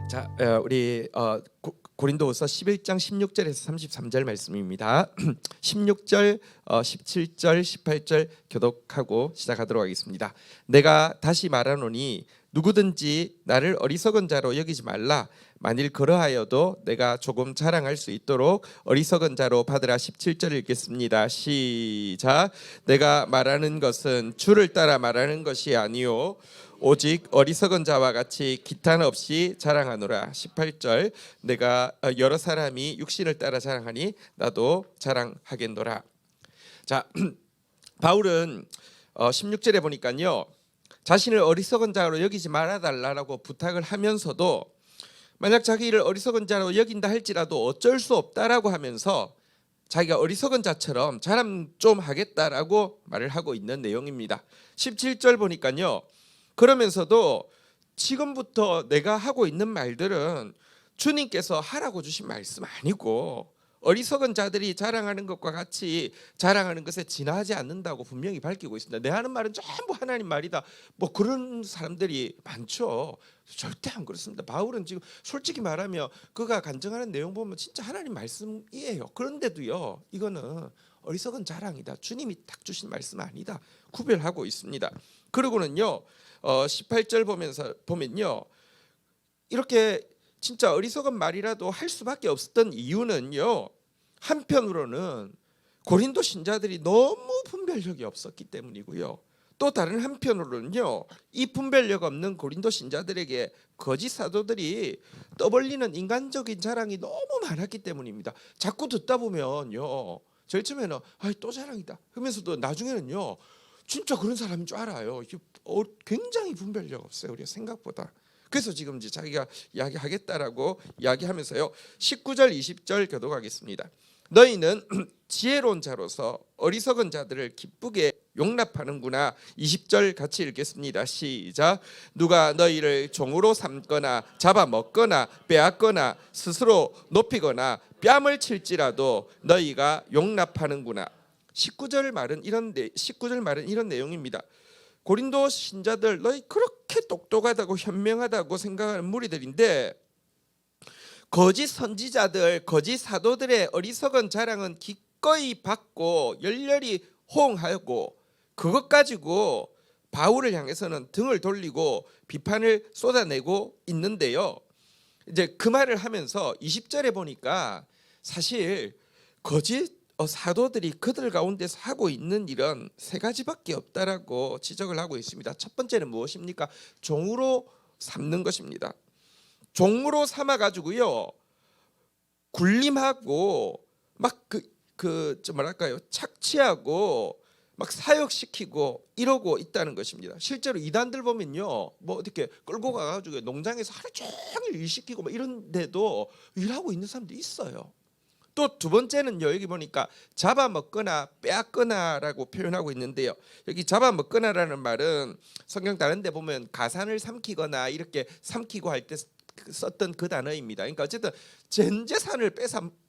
자, 우리 고린도후서 11장 16절에서 33절 말씀입니다. 16절, 17절, 18절 교독하고 시작하도록 하겠습니다. 내가 다시 말하노니 누구든지 나를 어리석은 자로 여기지 말라. 만일 그러하여도 내가 조금 자랑할 수 있도록 어리석은 자로 받으라. 17절 읽겠습니다. 시작. 내가 말하는 것은 주를 따라 말하는 것이 아니요 오직 어리석은 자와 같이 기탄 없이 자랑하노라. 18절. 내가 여러 사람이 육신을 따라 자랑하니 나도 자랑하겠노라. 자, 바울은 16절에 보니까요, 자신을 어리석은 자로 여기지 말아달라고 부탁을 하면서도 만약 자기를 어리석은 자로 여긴다 할지라도 어쩔 수 없다라고 하면서 자기가 어리석은 자처럼 자랑 좀 하겠다라고 말을 하고 있는 내용입니다. 17절 보니까요, 그러면서도 지금부터 내가 하고 있는 말들은 주님께서 하라고 주신 말씀 아니고 어리석은 자들이 자랑하는 것과 같이 자랑하는 것에 지나지 않는다고 분명히 밝히고 있습니다. 내 하는 말은 전부 하나님 말이다, 뭐 그런 사람들이 많죠. 절대 안 그렇습니다. 바울은 지금 솔직히 말하면 그가 간증하는 내용 보면 진짜 하나님 말씀이에요. 그런데도요, 이거는 어리석은 자랑이다, 주님이 딱 주신 말씀 아니다, 구별하고 있습니다. 그리고는요, 18절 보면요, 이렇게 진짜 어리석은 말이라도 할 수밖에 없었던 이유는요, 한편으로는 고린도 신자들이 너무 분별력이 없었기 때문이고요, 또 다른 한편으로는요, 이 분별력 없는 고린도 신자들에게 거짓 사도들이 떠벌리는 인간적인 자랑이 너무 많았기 때문입니다. 자꾸 듣다 보면요, 제일 처음에는 또 자랑이다 하면서도 나중에는요, 진짜 그런 사람인 줄 알아요. 굉장히 분별력 없어요, 우리가 생각보다. 그래서 지금 이제 자기가 이야기하겠다라고 이야기하면서요, 19절 20절 교독하겠습니다. 너희는 지혜로운 자로서 어리석은 자들을 기쁘게 용납하는구나. 20절 같이 읽겠습니다. 시작. 누가 너희를 종으로 삼거나 잡아먹거나 빼앗거나 스스로 높이거나 뺨을 칠지라도 너희가 용납하는구나. 19절 말은 이런 내용입니다. 고린도 신자들, 너희 그렇게 똑똑하다고 현명하다고 생각하는 무리들인데 거짓 선지자들, 거짓 사도들의 어리석은 자랑은 기꺼이 받고 열렬히 호응하고 그것 가지고 바울을 향해서는 등을 돌리고 비판을 쏟아내고 있는데요, 이제 그 말을 하면서 20절에 보니까 사실 거짓 사도들이 그들 가운데서 하고 있는 일은 세 가지밖에 없다라고 지적을 하고 있습니다. 첫 번째는 무엇입니까? 종으로 삼는 것입니다. 종으로 삼아 가지고요, 굴림하고 막 뭐랄까요, 착취하고 막 사역시키고 이러고 있다는 것입니다. 실제로 이단들 보면요, 뭐 어떻게 끌고 가가지고 농장에서 하루 종일 일 시키고 뭐 이런데도 일하고 있는 사람도 있어요. 또 두 번째는요, 여기 보니까 잡아먹거나 빼앗거나라고 표현하고 있는데요, 여기 잡아먹거나라는 말은 성경 다른 데 보면 가산을 삼키거나 이렇게 삼키고 할 때 썼던 그 단어입니다. 그러니까 어쨌든 전 재산을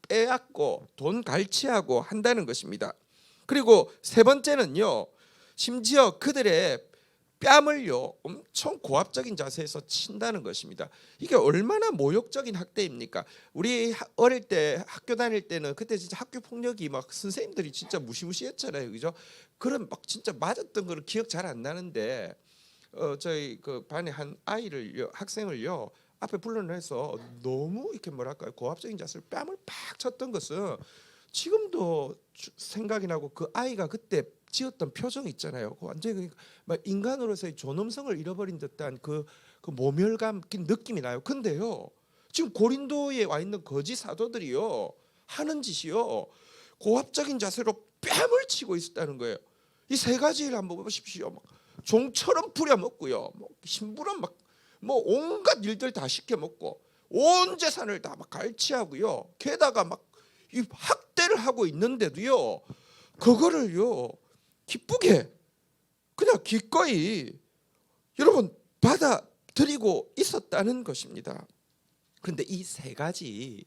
빼앗고 돈 갈취하고 한다는 것입니다. 그리고 세 번째는요, 심지어 그들의 뺨을요 엄청 고압적인 자세에서 친다는 것입니다. 이게 얼마나 모욕적인 학대입니까? 우리 어릴 때 학교 다닐 때는 그때 진짜 학교 폭력이 막 선생님들이 진짜 무시무시했잖아요, 그죠? 그런 막 진짜 맞았던 거를 기억 잘 안 나는데 저희 그 반에 한 학생을요 앞에 불러내서 너무 이렇게 뭐랄까요, 고압적인 자세로 뺨을 팍 쳤던 것은 지금도 생각이 나고, 그 아이가 그때 지었던 표정 있잖아요, 완전히 막 인간으로서의 존엄성을 잃어버린 듯한 그 모멸감 느낌이 나요. 근데요, 지금 고린도에 와 있는 거짓 사도들이요 하는 짓이요 고압적인 자세로 뺨을 치고 있었다는 거예요. 이 세 가지를 한번 보십시오. 막 종처럼 부려먹고요, 뭐 심부름 뭐 온갖 일들 다 시켜 먹고 온 재산을 다 막 갈취하고요, 게다가 막 이 학대를 하고 있는데도요, 그거를요 기쁘게 그냥 기꺼이 여러분 받아들이고 있었다는 것입니다. 그런데 이 세 가지,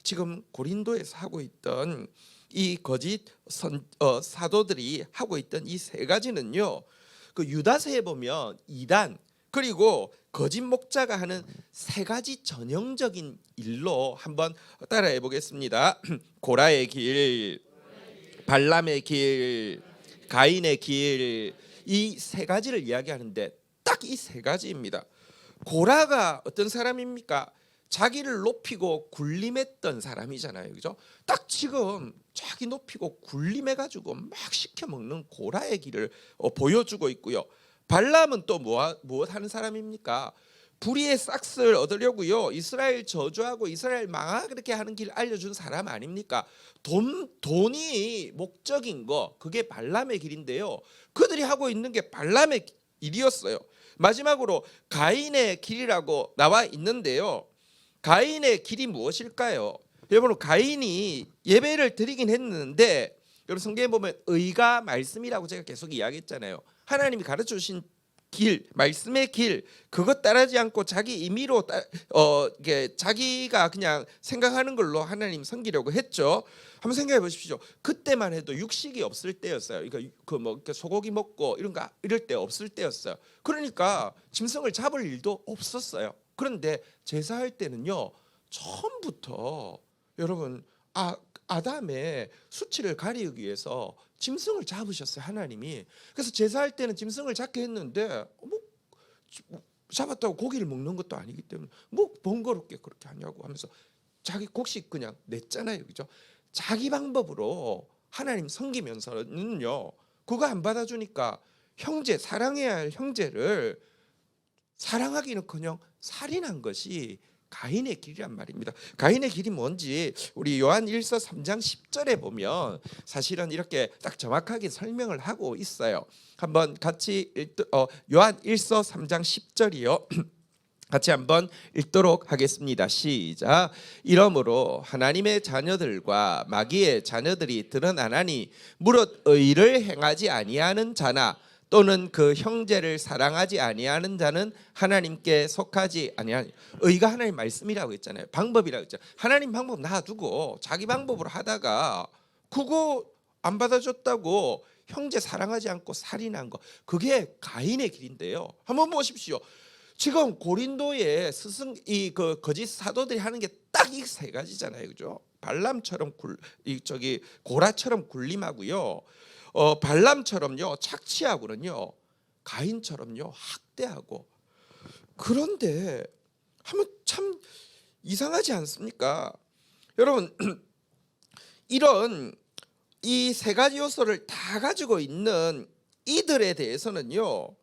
지금 고린도에서 하고 있던 이 거짓 사도들이 하고 있던 이 세 가지는요, 그 유다서에 보면 이단 그리고 거짓 목자가 하는 세 가지 전형적인 일로 한번 따라해 보겠습니다. 고라의 길, 발람의 길, 가인의 길, 이 세 가지를 이야기하는데 딱 이 세 가지입니다. 고라가 어떤 사람입니까? 자기를 높이고 군림했던 사람이잖아요, 그죠? 딱 지금 자기 높이고 군림해가지고 막 시켜 먹는 고라의 길을 보여주고 있고요. 발람은 또 무엇 하는 사람입니까? 불의의 싹스를 얻으려고요. 이스라엘 저주하고 이스라엘 망하게 하는 길 알려준 사람 아닙니까? 돈이 목적인 거, 그게 발람의 길인데요. 그들이 하고 있는 게 발람의 일이었어요. 마지막으로 가인의 길이라고 나와 있는데요. 가인의 길이 무엇일까요? 여러분, 가인이 예배를 드리긴 했는데 여러분 성경에 보면 의가 말씀이라고 제가 계속 이야기했잖아요. 하나님이 가르쳐 주신 길, 말씀의 길, 그것 따르지 않고 자기 임의로 자기가 그냥 생각하는 걸로 하나님 섬기려고 했죠. 한번 생각해 보십시오. 그때만 해도 육식이 없을 때였어요. 그러니까 소고기 먹고 이럴 때 없을 때였어요. 그러니까 짐승을 잡을 일도 없었어요. 그런데 제사할 때는요, 처음부터 여러분 아담의 수치를 가리기 위해서 짐승을 잡으셨어요, 하나님이. 그래서 제사할 때는 짐승을 잡게 했는데 잡았다고 고기를 먹는 것도 아니기 때문에 뭐 번거롭게 그렇게 하냐고 하면서 자기 곡식 그냥 냈잖아요, 그죠? 자기 방법으로 하나님 섬기면서는요, 그거 안 받아주니까 사랑해야 할 형제를 사랑하기는커녕 살인한 것이 가인의 길이란 말입니다. 가인의 길이 뭔지 우리 요한 1서 3장 10절에 보면 사실은 이렇게 딱 정확하게 설명을 하고 있어요. 한번 같이 요한 1서 3장 10절이요. 같이 한번 읽도록 하겠습니다. 시작. 이러므로 하나님의 자녀들과 마귀의 자녀들이 드러나나니 무릇 의를 행하지 아니하는 자나 또는 그 형제를 사랑하지 아니하는 자는 하나님께 속하지 아니하니. 의가 하나님 말씀이라고 했잖아요. 방법이라고 했잖아요. 하나님 방법 놔두고 자기 방법으로 하다가 그거 안 받아줬다고 형제 사랑하지 않고 살인한 거, 그게 가인의 길인데요. 한번 보십시오. 지금 고린도의 그 거짓 사도들이 하는 게 딱 이 세 가지잖아요, 그죠? 발람처럼 고라처럼 군림하고요. 발람처럼요 착취하고는요, 가인처럼요 학대하고. 그런데 한번 참 이상하지 않습니까? 여러분, 이런 이 세 가지 요소를 다 가지고 있는 이들에 대해서는요,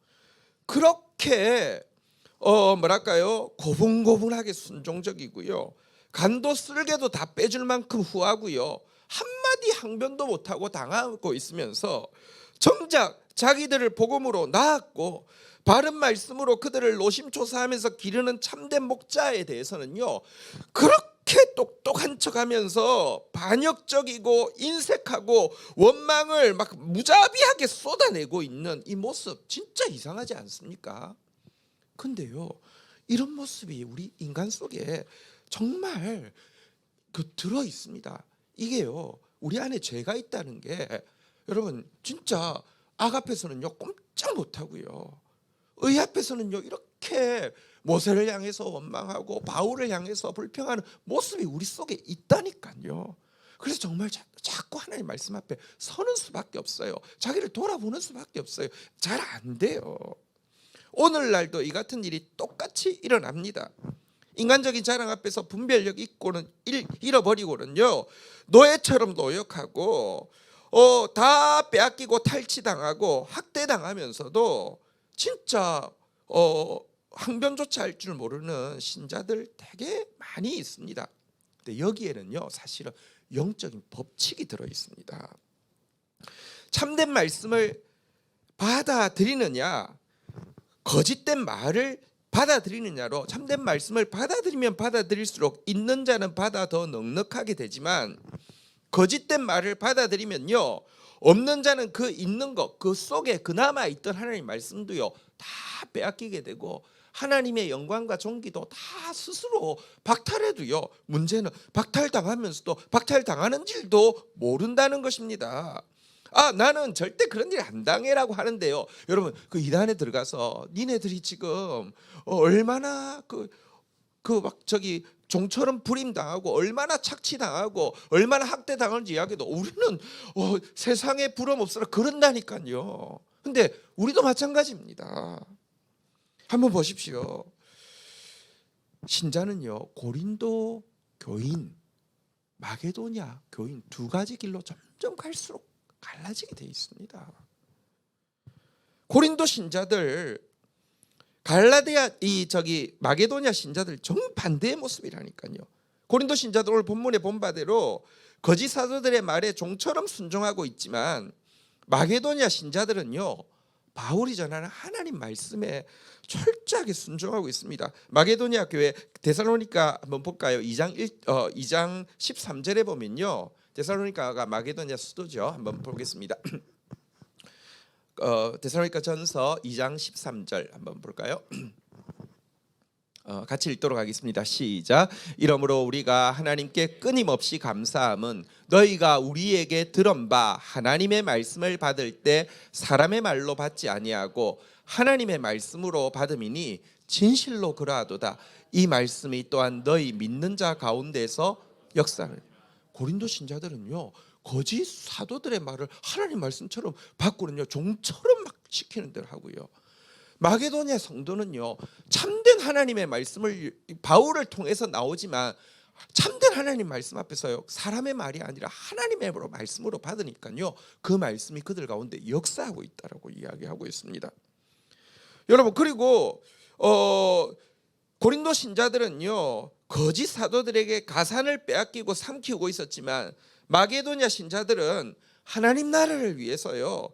그렇게 뭐랄까요, 고분고분하게 순종적이고요, 간도 쓸개도 다 빼줄 만큼 후하고요, 한마디 항변도 못하고 당하고 있으면서 정작 자기들을 복음으로 낳았고 바른 말씀으로 그들을 노심초사하면서 기르는 참된 목자에 대해서는요, 그렇게 똑똑한 척하면서 반역적이고 인색하고 원망을 막 무자비하게 쏟아내고 있는 이 모습 진짜 이상하지 않습니까? 근데요, 이런 모습이 우리 인간 속에 정말 들어 있습니다. 이게요, 우리 안에 죄가 있다는 게 여러분 진짜 악 앞에서는요 꼼짝 못하고요, 의 앞에서는요 이렇게 모세를 향해서 원망하고 바울을 향해서 불평하는 모습이 우리 속에 있다니까요. 그래서 정말 자꾸 하나님 말씀 앞에 서는 수밖에 없어요. 자기를 돌아보는 수밖에 없어요. 잘 안 돼요. 오늘날도 이 같은 일이 똑같이 일어납니다. 인간적인 자랑 앞에서 분별력 잊고는 잃어버리고는요, 노예처럼 노역하고 다 빼앗기고 탈취당하고 학대당하면서도 진짜 항변조차 할 줄 모르는 신자들 되게 많이 있습니다. 근데 여기에는요 사실은 영적인 법칙이 들어 있습니다. 참된 말씀을 받아들이느냐, 거짓된 말을 받아들이느냐로, 참된 말씀을 받아들이면 받아들일수록 있는 자는 받아 더 넉넉하게 되지만 거짓된 말을 받아들이면요, 없는 자는 그 있는 것, 그 속에 그나마 있던 하나님 말씀도요 다 빼앗기게 되고 하나님의 영광과 존귀도 다 스스로 박탈해도요, 문제는 박탈당하면서도 박탈당하는 줄도 모른다는 것입니다. 나는 절대 그런 일 안 당해라고 하는데요. 여러분 그 이단에 들어가서 니네들이 지금 얼마나 막 저기 종처럼 불임 당하고 얼마나 착취 당하고 얼마나 학대 당하는지 이야기도 우리는 세상에 부름 없어라 그런다니까요. 근데 우리도 마찬가지입니다. 한번 보십시오. 신자는요 고린도 교인, 마게도냐 교인 두 가지 길로 점점 갈수록 갈라지게 돼 있습니다. 고린도 신자들 갈라디아 마게도냐 신자들 정반대의 모습이라니까요. 고린도 신자들 오늘 본문에 본 바대로 거짓 사도들의 말에 종처럼 순종하고 있지만 마게도냐 신자들은요 바울이 전하는 하나님 말씀에 철저하게 순종하고 있습니다. 마게도냐 교회 데살로니가 한번 볼까요? 2장 13절에 보면요. 데살로니가가 마게도냐 수도죠. 한번 보겠습니다. 데살로니가 전서 2장 13절 한번 볼까요? 같이 읽도록 하겠습니다. 시작. 이러므로 우리가 하나님께 끊임없이 감사함은 너희가 우리에게 들은 바 하나님의 말씀을 받을 때 사람의 말로 받지 아니하고 하나님의 말씀으로 받음이니 진실로 그러하도다. 이 말씀이 또한 너희 믿는 자 가운데서 역사를. 고린도 신자들은요 거짓 사도들의 말을 하나님 말씀처럼 바꾸는요 종처럼 막 시키는 대로 하고요. 마게도냐 성도는요 참된 하나님의 말씀을 바울을 통해서 나오지만 참된 하나님 말씀 앞에서요 사람의 말이 아니라 하나님의 말씀으로 받으니까요 그 말씀이 그들 가운데 역사하고 있다라고 이야기하고 있습니다. 여러분 그리고 고린도 신자들은요 거짓 사도들에게 가산을 빼앗기고 삼키고 있었지만 마게도냐 신자들은 하나님 나라를 위해서요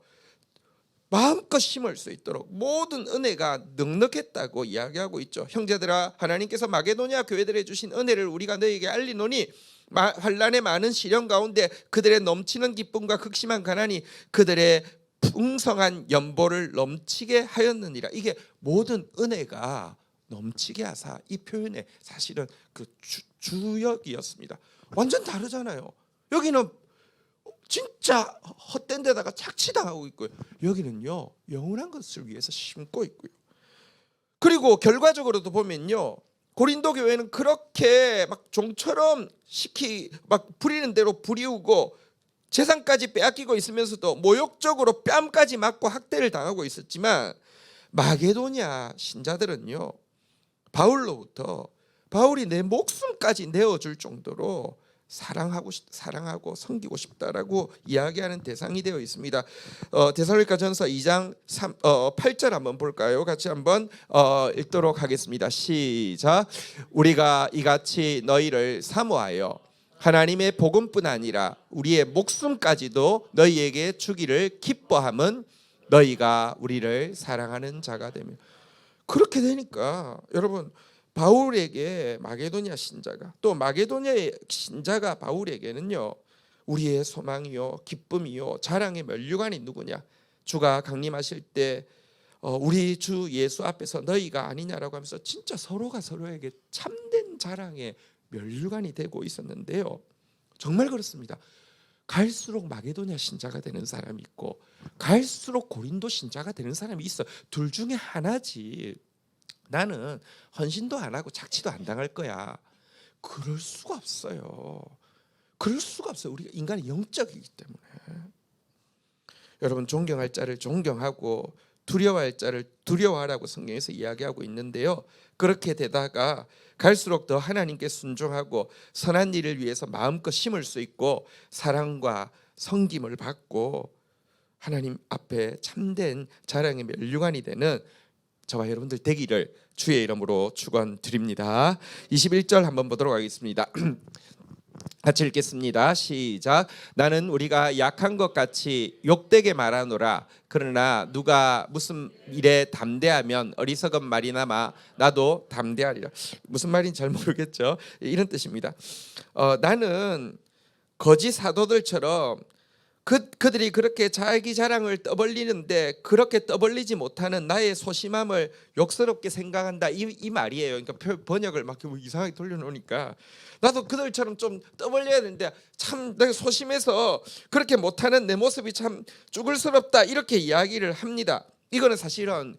마음껏 심을 수 있도록 모든 은혜가 넉넉했다고 이야기하고 있죠. 형제들아 하나님께서 마게도냐 교회들에 주신 은혜를 우리가 너희에게 알리노니 환난의 많은 시련 가운데 그들의 넘치는 기쁨과 극심한 가난이 그들의 풍성한 연보를 넘치게 하였느니라. 이게 모든 은혜가 넘치게 하사 이 표현의 사실은 그 주역이었습니다. 완전 다르잖아요. 여기는 진짜 헛된 데다가 착취당하고 있고요. 여기는요 영원한 것을 위해서 심고 있고요. 그리고 결과적으로도 보면요 고린도 교회는 그렇게 막 종처럼 막 부리는 대로 부리우고 재산까지 빼앗기고 있으면서도 모욕적으로 뺨까지 맞고 학대를 당하고 있었지만 마게도냐 신자들은요 바울로부터 바울이 내 목숨까지 내어줄 정도로 사랑하고 섬기고 싶다라고 이야기하는 대상이 되어 있습니다. 데살로니가전서 2장 8절 한번 볼까요? 같이 한번 읽도록 하겠습니다. 시작. 우리가 이같이 너희를 사모하여 하나님의 복음뿐 아니라 우리의 목숨까지도 너희에게 주기를 기뻐함은 너희가 우리를 사랑하는 자가 되며. 그렇게 되니까 여러분 바울에게 마게도냐 신자가 또 마게도냐의 신자가 바울에게는요 우리의 소망이요 기쁨이요 자랑의 면류관이 누구냐? 주가 강림하실 때 우리 주 예수 앞에서 너희가 아니냐라고 하면서 진짜 서로가 서로에게 참된 자랑의 면류관이 되고 있었는데요. 정말 그렇습니다. 갈수록 마게도냐 신자가 되는 사람이 있고 갈수록 고린도 신자가 되는 사람이 있어. 둘 중에 하나지. 나는 헌신도 안 하고 착취도 안 당할 거야. 그럴 수가 없어요. 그럴 수가 없어요. 우리가 인간이 영적이기 때문에. 여러분 존경할 자를 존경하고 두려워할 자를 두려워하라고 성경에서 이야기하고 있는데요. 그렇게 되다가 갈수록 더 하나님께 순종하고 선한 일을 위해서 마음껏 심을 수 있고 사랑과 섬김을 받고 하나님 앞에 참된 자랑의 면류관이 되는 저와 여러분들 되기를 주의 이름으로 축원드립니다. 21절 한번 보도록 하겠습니다. 같이 읽겠습니다. 시작. 나는 우리가 약한 것 같이 욕되게 말하노라. 그러나 누가 무슨 일에 담대하면 어리석은 말이나마 나도 담대하리라. 무슨 말인지 잘 모르겠죠. 이런 뜻입니다. 나는 거짓 사도들처럼 그들이 그렇게 자기 자랑을 떠벌리는데 그렇게 떠벌리지 못하는 나의 소심함을 욕스럽게 생각한다, 이 말이에요. 그러니까 번역을 막 이상하게 돌려놓으니까 나도 그들처럼 좀 떠벌려야 되는데 참 내가 소심해서 그렇게 못하는 내 모습이 참 쭈글스럽다, 이렇게 이야기를 합니다. 이거는 사실은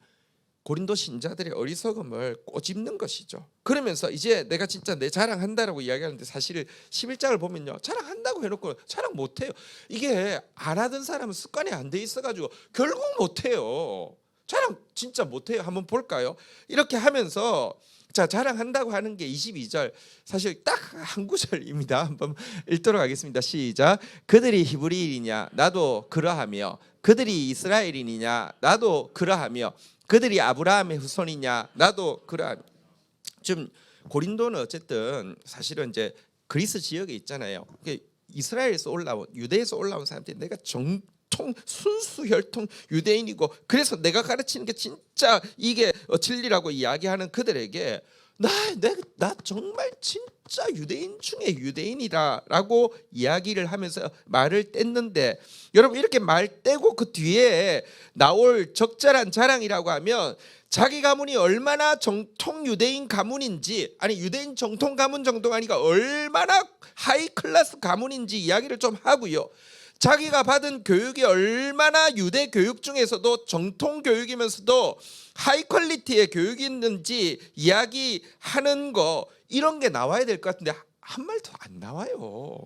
고린도 신자들의 어리석음을 꼬집는 것이죠. 그러면서 이제 내가 진짜 내 자랑한다라고 이야기하는데 사실 11장을 보면요, 자랑한다고 해놓고 자랑 못해요. 이게 안 하던 사람은 습관이 안 돼 있어가지고 결국 못해요. 자랑 진짜 못해요. 한번 볼까요? 이렇게 하면서 자, 자랑한다고 하는 게 22절 사실 딱 한 구절입니다. 한번 읽도록 하겠습니다. 시작. 그들이 히브리인이냐 나도 그러하며 그들이 이스라엘인이냐 나도 그러하며 그들이 아브라함의 후손이냐 나도 그러하며. 좀 고린도는 어쨌든 사실은 이제 그리스 지역에 있잖아요. 이스라엘에서 올라온, 유대에서 올라온 사람들이 내가 정통 순수 혈통 유대인이고 그래서 내가 가르치는 게 진짜 이게 진리라고 이야기하는 그들에게 나 정말 진짜 유대인 중에 유대인이다라고 이야기를 하면서 말을 뗐는데, 여러분 이렇게 말 떼고 그 뒤에 나올 적절한 자랑이라고 하면 자기 가문이 얼마나 정통 유대인 가문인지, 아니 유대인 정통 가문 정도가 아니라 얼마나 하이 클래스 가문인지 이야기를 좀 하고요. 자기가 받은 교육이 얼마나 유대 교육 중에서도 정통 교육이면서도 하이 퀄리티의 교육이 있는지 이야기하는 거, 이런 게 나와야 될 것 같은데 한 말도 안 나와요.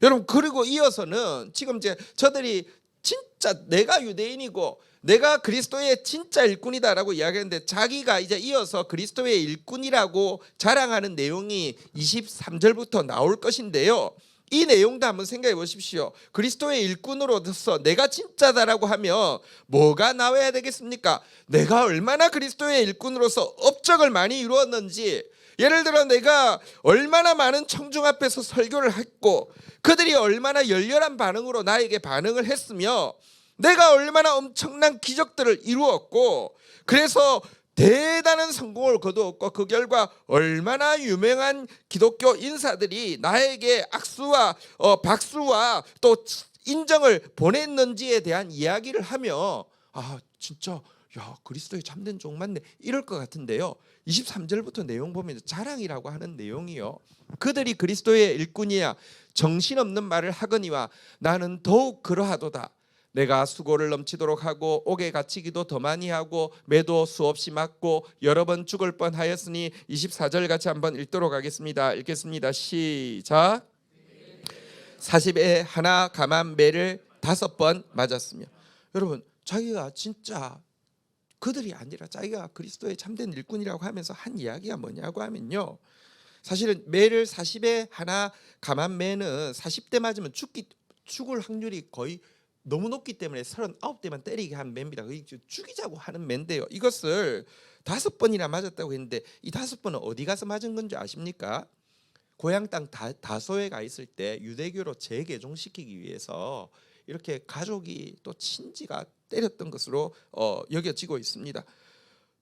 여러분 그리고 이어서는 지금 이제 저들이 진짜 내가 유대인이고 내가 그리스도의 진짜 일꾼이다라고 이야기하는데 자기가 이제 이어서 그리스도의 일꾼이라고 자랑하는 내용이 23절부터 나올 것인데요. 이 내용도 한번 생각해 보십시오. 그리스도의 일꾼으로서 내가 진짜다라고 하면 뭐가 나와야 되겠습니까? 내가 얼마나 그리스도의 일꾼으로서 업적을 많이 이루었는지, 예를 들어 내가 얼마나 많은 청중 앞에서 설교를 했고 그들이 얼마나 열렬한 반응으로 나에게 반응을 했으며 내가 얼마나 엄청난 기적들을 이루었고 그래서 대단한 성공을 거두었고 그 결과 얼마나 유명한 기독교 인사들이 나에게 악수와 박수와 또 인정을 보냈는지에 대한 이야기를 하며 아 진짜 야 그리스도의 참된 종 맞네 이럴 것 같은데요. 23절부터 내용 보면 자랑이라고 하는 내용이요. 그들이 그리스도의 일꾼이야 정신없는 말을 하거니와 나는 더욱 그러하도다. 내가 수고를 넘치도록 하고 옥에 갇히기도 더 많이 하고 매도 수없이 맞고 여러 번 죽을 뻔하였으니 24절 같이 한번 읽도록 하겠습니다. 읽겠습니다. 시작. 40에 하나 감한 매를 5번 맞았으며. 여러분 자기가 진짜 그들이 아니라 자기가 그리스도의 참된 일꾼이라고 하면서 한 이야기가 뭐냐고 하면요, 사실은 매를 40에 하나 감한 매는 40대 맞으면 죽을 확률이 거의 너무 높기 때문에 39대만 때리게 한 매입니다. 죽이자고 하는 매인데요. 이것을 5번이나 맞았다고 했는데 이 5번은 어디 가서 맞은 건지 아십니까? 고향 땅 다소에 가 있을 때 유대교로 재개종시키기 위해서 이렇게 가족이 또 친지가 때렸던 것으로 여겨지고 있습니다.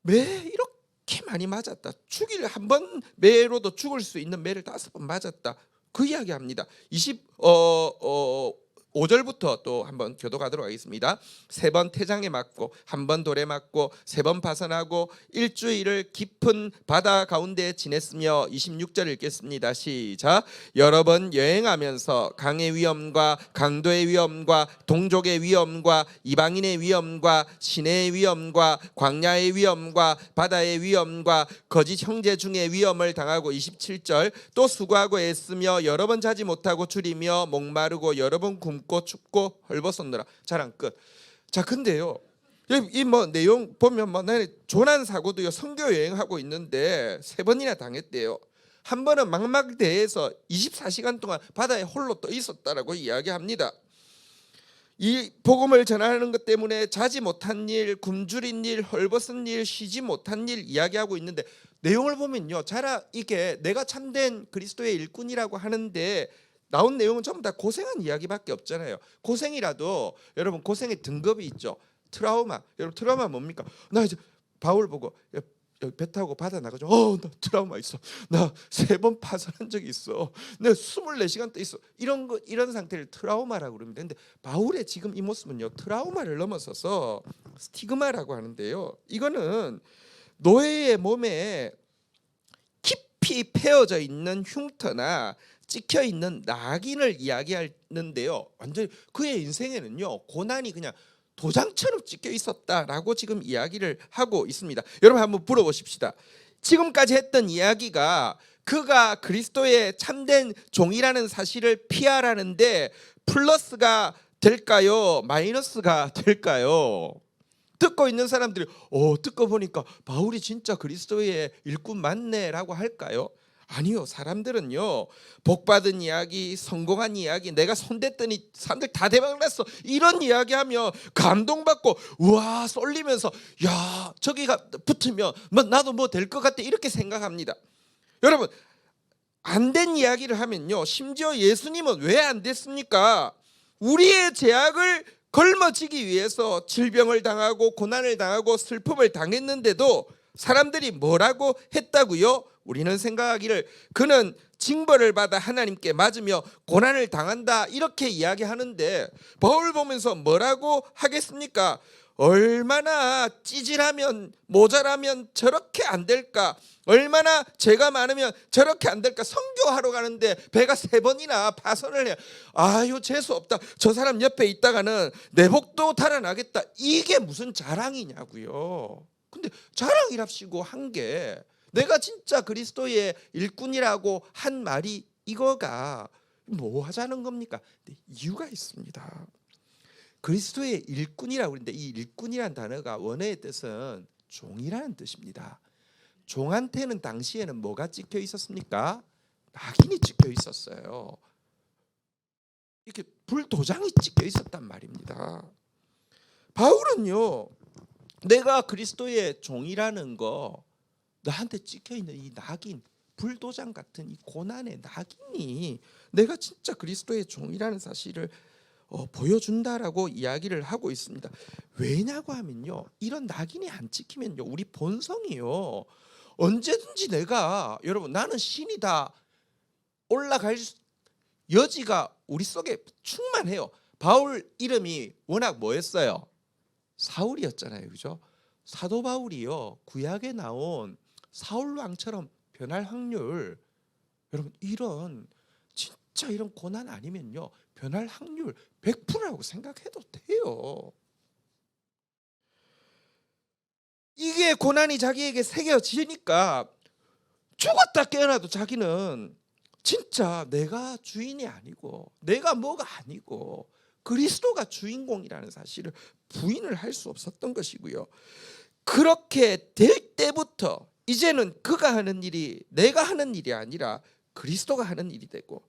매 이렇게 많이 맞았다. 한 번 매로도 죽을 수 있는 매를 5번 맞았다. 그 이야기합니다. 5절부터 또 한번 교도가도록 하겠습니다. 3번 태장에 맞고 1번 돌에 맞고 3번 파선하고 일주일을 깊은 바다 가운데 지냈으며 26절 읽겠습니다. 시작. 여러 번 여행하면서 강의 위험과 강도의 위험과 동족의 위험과 이방인의 위험과 시내의 위험과 광야의 위험과 바다의 위험과 거짓 형제 중의 위험을 당하고 27절 또 수고하고 애쓰며 여러 번 자지 못하고 줄이며 목마르고 여러 번 굶고 춥고 헐벗었느라. 자랑 끝. 자 근데요 이 뭐 내용 보면 뭐 나는 조난 사고도요 선교 여행하고 있는데 3번이나 당했대요. 한 번은 망망대해에서 24시간 동안 바다에 홀로 떠 있었다라고 이야기합니다. 이 복음을 전하는 것 때문에 자지 못한 일, 굶주린 일, 헐벗은 일, 쉬지 못한 일 이야기하고 있는데 내용을 보면요 이게 내가 참된 그리스도의 일꾼이라고 하는데 나온 내용은 전부 다 고생한 이야기밖에 없잖아요. 고생이라도 여러분 고생의 등급이 있죠. 트라우마. 여러분 트라우마 뭡니까? 나 이제 바울 보고 여기 배 타고 바다 나가죠. 나 트라우마 있어. 나 3번 파산한 적이 있어. 내가 24시간 떠 있어. 이런 상태를 트라우마라고 그럽니다. 근데 바울의 지금 이 모습은요, 트라우마를 넘어서서 스티그마라고 하는데요. 이거는 노예의 몸에 깊이 패어져 있는 흉터나 찍혀 있는 낙인을 이야기하는데요. 완전히 그의 인생에는요, 고난이 그냥 도장처럼 찍혀 있었다라고 지금 이야기를 하고 있습니다. 여러분 한번 물어보십시다. 지금까지 했던 이야기가 그가 그리스도의 참된 종이라는 사실을 피하라는데 플러스가 될까요? 마이너스가 될까요? 듣고 있는 사람들이 듣고 보니까 바울이 진짜 그리스도의 일꾼 맞네라고 할까요? 아니요. 사람들은요, 복받은 이야기, 성공한 이야기, 내가 손댔더니 사람들 다 대박났어, 이런 이야기하면 감동받고 우와 쏠리면서 야 저기가 붙으면 나도 뭐 될 것 같아, 이렇게 생각합니다. 여러분, 안 된 이야기를 하면요, 심지어 예수님은 왜 안 됐습니까? 우리의 죄악을 걸머지기 위해서 질병을 당하고 고난을 당하고 슬픔을 당했는데도 사람들이 뭐라고 했다고요? 우리는 생각하기를 그는 징벌을 받아 하나님께 맞으며 고난을 당한다, 이렇게 이야기하는데 바울 보면서 뭐라고 하겠습니까? 얼마나 찌질하면 모자라면 저렇게 안 될까? 얼마나 죄가 많으면 저렇게 안 될까? 선교하러 가는데 배가 3번이나 파선을 해. 아유 재수 없다. 저 사람 옆에 있다가는 내 복도 달아나겠다. 이게 무슨 자랑이냐고요. 근데 자랑이랍시고 한 게, 내가 진짜 그리스도의 일꾼이라고 한 말이 이거가 뭐 하자는 겁니까? 이유가 있습니다. 그리스도의 일꾼이라고 그러는데 이 일꾼이라는 단어가 원어의 뜻은 종이라는 뜻입니다. 종한테는 당시에는 뭐가 찍혀 있었습니까? 낙인이 찍혀 있었어요. 이렇게 불도장이 찍혀 있었단 말입니다. 바울은요, 내가 그리스도의 종이라는 거, 나한테 찍혀 있는 이 낙인, 불도장 같은 이 고난의 낙인이 내가 진짜 그리스도의 종이라는 사실을 보여준다라고 이야기를 하고 있습니다. 왜냐고 하면요, 이런 낙인이 안 찍히면요, 우리 본성이요, 언제든지 내가, 여러분 나는 신이다 올라갈 여지가 우리 속에 충만해요. 바울 이름이 워낙 뭐였어요? 사울이었잖아요, 그죠? 사도 바울이요, 구약에 나온 사울 왕처럼 변할 확률, 여러분 이런 진짜 이런 고난 아니면요, 변할 확률 100%라고 생각해도 돼요. 이게 고난이 자기에게 새겨지니까 죽었다 깨어나도 자기는 진짜 내가 주인이 아니고 내가 뭐가 아니고 그리스도가 주인공이라는 사실을 부인을 할 수 없었던 것이고요. 그렇게 될 때부터 이제는 그가 하는 일이 내가 하는 일이 아니라 그리스도가 하는 일이 되고,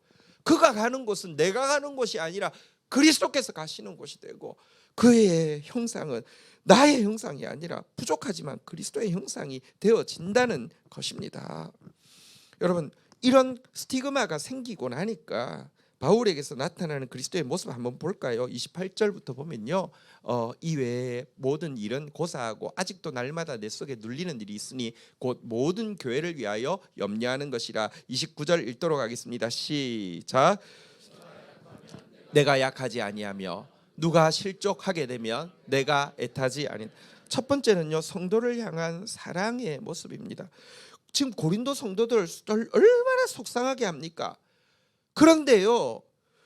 그가 가는 곳은 내가 가는 곳이 아니라 그리스도께서 가시는 곳이 되고, 그의 형상은 나의 형상이 아니라 부족하지만 그리스도의 형상이 되어진다는 것입니다. 여러분, 이런 스티그마가 생기고 나니까 바울에게서 나타나는 그리스도의 모습 한번 볼까요? 28절부터 보면요, 이 외에 모든 일은 고사하고 아직도 날마다 내 속에 눌리는 일이 있으니 곧 모든 교회를 위하여 염려하는 것이라. 29절 읽도록 하겠습니다. 시작. 내가 약하지 아니하며 누가 실족하게 되면 내가 애타지 아닌. 첫 번째는요, 성도를 향한 사랑의 모습입니다. 지금 고린도 성도들 얼마나 속상하게 합니까? 그런데요,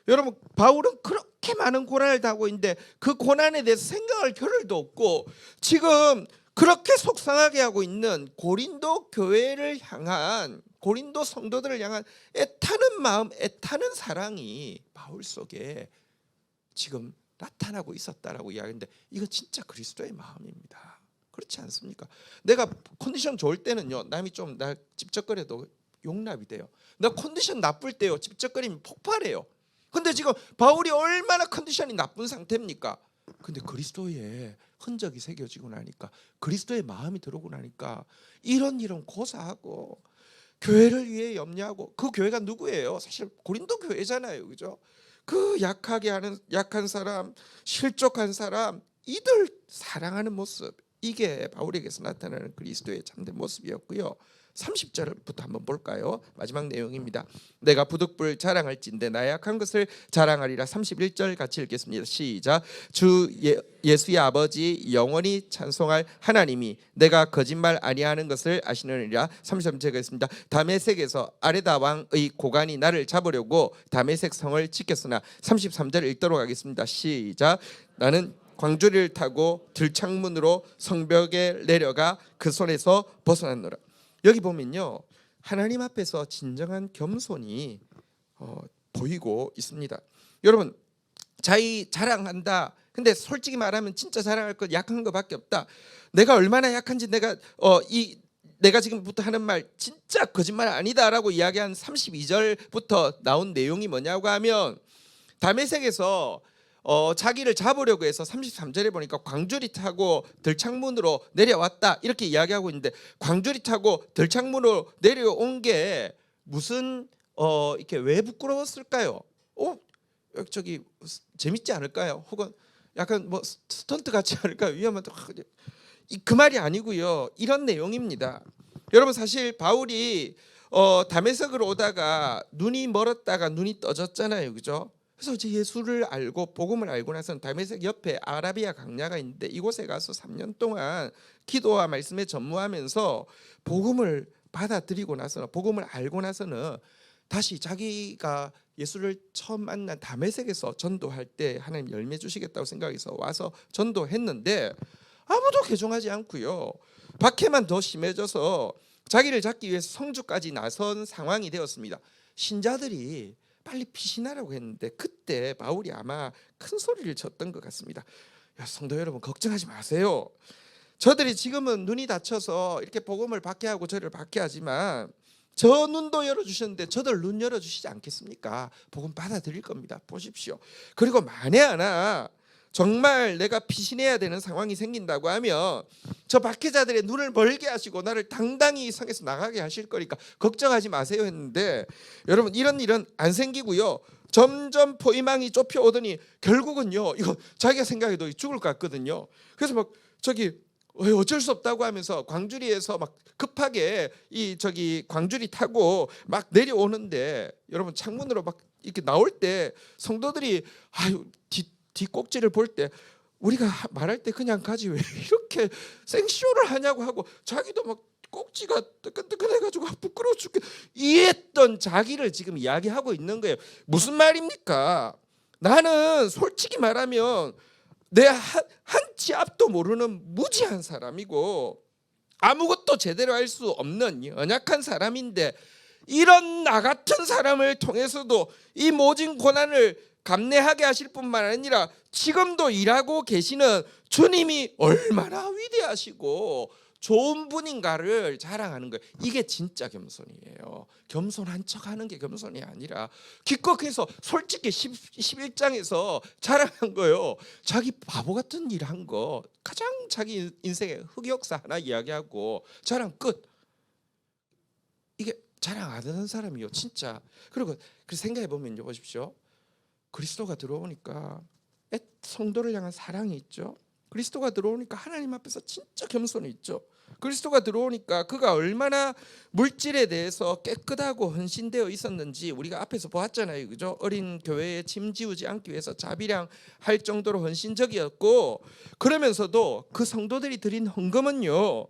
여러분, 바울은 그렇게 많은 고난을 당하고 있는데 그 고난에 대해서 생각할 겨를도 없고 지금 그렇게 속상하게 하고 있는 고린도 교회를 향한, 고린도 성도들을 향한 애타는 마음, 애타는 사랑이 바울 속에 지금 나타나고 있었다라고 이야기하는데, 이거 진짜 그리스도의 마음입니다. 그렇지 않습니까? 내가 컨디션 좋을 때는요, 남이 좀 날 찝쩍거려도 용납이 돼요. 나 컨디션 나쁠 때요, 찝쩍거리면 폭발해요. 근데 지금 바울이 얼마나 컨디션이 나쁜 상태입니까? 근데 그리스도의 흔적이 새겨지고 나니까, 그리스도의 마음이 들어오고 나니까 이런 고사하고 교회를 위해 염려하고, 그 교회가 누구예요? 사실 고린도 교회잖아요, 그죠? 그 약한 사람, 실족한 사람, 이들 사랑하는 모습, 이게 바울에게서 나타나는 그리스도의 참된 모습이었고요. 30절부터 한번 볼까요? 마지막 내용입니다. 내가 부득불 자랑할진대 나 약한 것을 자랑하리라. 31절 같이 읽겠습니다. 시작. 주 예수의 아버지 영원히 찬송할 하나님이 내가 거짓말 아니하는 것을 아시느니라. 33절 읽겠습니다. 다메섹에서 아레다 왕의 고관이 나를 잡으려고 다메섹 성을 지켰으나 33절 읽도록 하겠습니다. 시작. 나는 광주리를 타고 들창문으로 성벽에 내려가 그 손에서 벗어났노라. 여기 보면요, 하나님 앞에서 진정한 겸손이 보이고 있습니다. 여러분, 자기 자랑한다. 근데 솔직히 말하면 진짜 자랑할 것 약한 것밖에 없다. 내가 얼마나 약한지 내가 지금부터 하는 말 진짜 거짓말 아니다라고 이야기한 32절부터 나온 내용이 뭐냐고 하면 다메섹에서 자기를 잡으려고 해서 33절에 보니까 광주리 타고 들창문으로 내려왔다 이렇게 이야기하고 있는데, 광주리 타고 들창문으로 내려온 게 무슨 이렇게 왜 부끄러웠을까요? 저기 재밌지 않을까요? 혹은 약간 뭐 스턴트 같지 않을까요? 위험하다. 그 말이 아니고요. 이런 내용입니다. 여러분, 사실 바울이 다메섹으로 오다가 눈이 멀었다가 눈이 떠졌잖아요, 그죠? 그래서 이제 예수를 알고 복음을 알고 나서는 다메섹 옆에 아라비아 강야가 있는데 이곳에 가서 3년 동안 기도와 말씀에 전무하면서 복음을 받아들이고 나서는, 복음을 알고 나서는 다시 자기가 예수를 처음 만난 다메섹에서 전도할 때 하나님 열매 주시겠다고 생각해서 와서 전도했는데 아무도 개종하지 않고요. 박해만 더 심해져서 자기를 잡기 위해서 성주까지 나선 상황이 되었습니다. 신자들이 빨리 피신하라고 했는데 그때 바울이 아마 큰 소리를 쳤던 것 같습니다. 성도 여러분, 걱정하지 마세요. 저들이 지금은 눈이 다쳐서 이렇게 복음을 받게 하고 저를 받게 하지만 저 눈도 열어주셨는데 저들 눈 열어주시지 않겠습니까? 복음 받아들일 겁니다. 보십시오. 그리고 만에 하나 정말 내가 피신해야 되는 상황이 생긴다고 하면 저 박해자들의 눈을 멀게 하시고 나를 당당히 이 성에서 나가게 하실 거니까 걱정하지 마세요 했는데, 여러분, 이런 일은 안 생기고요. 점점 포위망이 좁혀오더니 결국은요, 이거 자기가 생각해도 죽을 것 같거든요. 그래서 막 저기 어쩔 수 없다고 하면서 광주리에서 막 급하게 광주리 타고 막 내려오는데, 여러분, 창문으로 막 이렇게 나올 때 성도들이 뒷꼭지를 볼 때 우리가 말할 때 그냥 가지 왜 이렇게 생쇼를 하냐고 하고 자기도 막 꼭지가 뜨끈뜨끈해가지고 부끄러워 죽게 이랬던 자기를 지금 이야기하고 있는 거예요. 무슨 말입니까? 나는 솔직히 말하면 내 한치 앞도 모르는 무지한 사람이고 아무것도 제대로 할 수 없는 연약한 사람인데, 이런 나 같은 사람을 통해서도 이 모진 고난을 감내하게 하실 뿐만 아니라 지금도 일하고 계시는 주님이 얼마나 위대하시고 좋은 분인가를 자랑하는 거예요. 이게 진짜 겸손이에요. 겸손한 척하는 게 겸손이 아니라 기껏해서 솔직히 11장에서 자랑한 거예요. 자기 바보 같은 일 한 거, 가장 자기 인생의 흑역사 하나 이야기하고 자랑 끝. 이게 자랑 안 하는 사람이요, 진짜. 그리고 생각해 보면요, 보십시오. 그리스도가 들어오니까 성도를 향한 사랑이 있죠. 그리스도가 들어오니까 하나님 앞에서 진짜 겸손이 있죠. 그리스도가 들어오니까 그가 얼마나 물질에 대해서 깨끗하고 헌신되어 있었는지 우리가 앞에서 보았잖아요, 그죠? 어린 교회에 짐지우지 않기 위해서 자비량할 정도로 헌신적이었고, 그러면서도 그 성도들이 드린 헌금은요,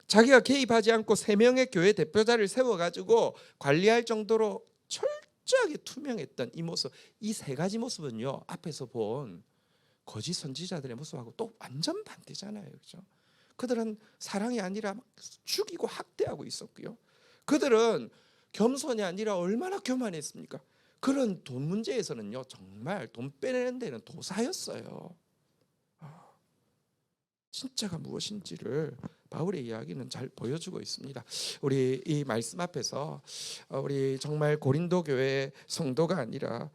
자기가 개입하지 않고 3명의 교회 대표자를 세워가지고 관리할 정도로 철저하게 투명했던 이 모습, 이 3가지 모습은요, 앞에서 본 거짓 선지자들의 모습하고 또 완전 반대잖아요, 그렇죠? 그들은 사랑이 아니라 막 죽이고 학대하고 있었고요. 그들은 겸손이 아니라 얼마나 교만했습니까? 그런 돈 문제에서는요, 정말 돈 빼내는 데는 도사였어요. 진짜가 무엇인지를 바울의 이야기는 잘 보여주고 있습니다. 우리 이 말씀 앞에서 우리 정말 고린도 교회 성도가 아니라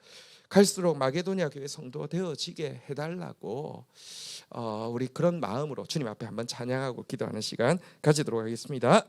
갈수록 마게도니아 교회 성도가 되어지게 해달라고 우리 그런 마음으로 주님 앞에 한번 찬양하고 기도하는 시간 가지도록 하겠습니다.